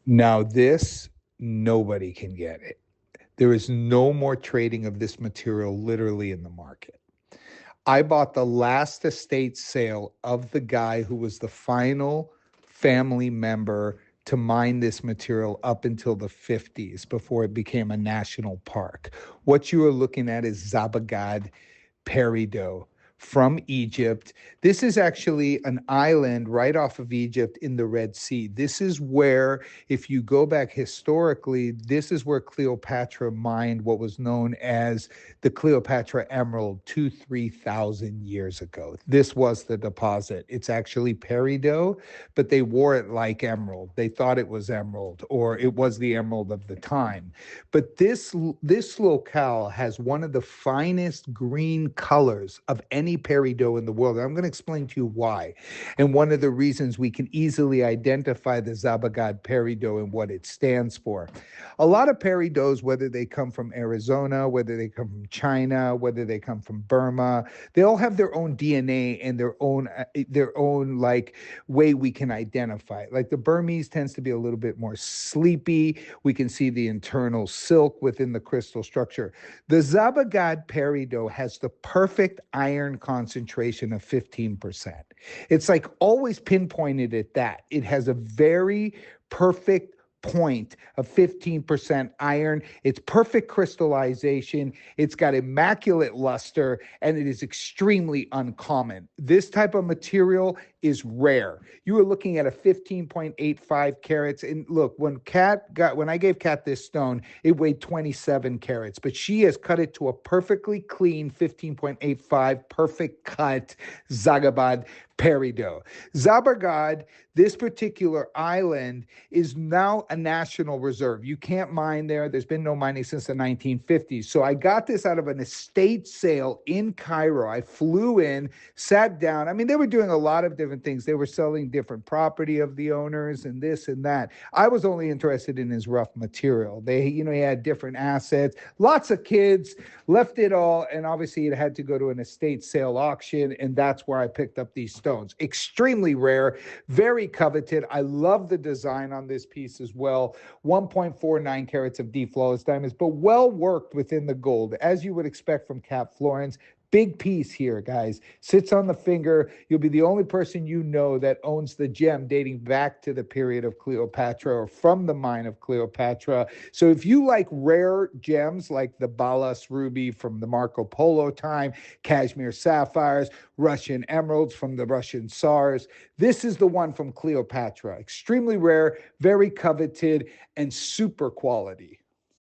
Now this, nobody can get it. There is no more trading of this material literally in the market. I bought the last estate sale of the guy who was the final family member to mine this material up until the 50s before it became a national park. What you are looking at is Zabargad Peridot from Egypt. This is actually an island right off of Egypt in the Red Sea. This is where, if you go back historically, this is where Cleopatra mined what was known as the Cleopatra Emerald 3,000 years ago. This was the deposit. It's actually peridot, but they wore it like emerald. They thought it was emerald, or it was the emerald of the time. But this locale has one of the finest green colors of any peridot in the world. And I'm going to explain to you why. And one of the reasons we can easily identify the Zabargad peridot and what it stands for. A lot of peridots, whether they come from Arizona, whether they come from China, whether they come from Burma, they all have their own DNA and their own like way we can identify it. Like the Burmese tends to be a little bit more sleepy. We can see the internal silk within the crystal structure. The Zabargad peridot has the perfect iron concentration of 15%. It's like always pinpointed at that. It has a very perfect point of 15% iron. It's perfect crystallization. It's got immaculate luster, and it is extremely uncommon. This type of material is rare. You are looking at a 15.85 carats. And look, when I gave Kat this stone, it weighed 27 carats, but she has cut it to a perfectly clean 15.85, perfect cut Zabargad peridot. Zabargad, this particular island, is now a national reserve. You can't mine there. There's been no mining since the 1950s. So I got this out of an estate sale in Cairo. I flew in, sat down. I mean, they were doing a lot of different things. They were selling different property of the owners and this and that. I was only interested in his rough material. He had different assets, lots of kids, left it all, and obviously it had to go to an estate sale auction, and that's where I picked up these stones. Extremely rare, very coveted. I love the design on this piece as well. 1.49 carats of deep flawless diamonds, but well worked within the gold, as you would expect from Florence. Big piece here, guys. Sits on the finger. You'll be the only person you know that owns the gem dating back to the period of Cleopatra or from the mine of Cleopatra. So if you like rare gems like the Balas ruby from the Marco Polo time, cashmere sapphires, Russian emeralds from the Russian Tsars, this is the one from Cleopatra. Extremely rare, very coveted, and super quality.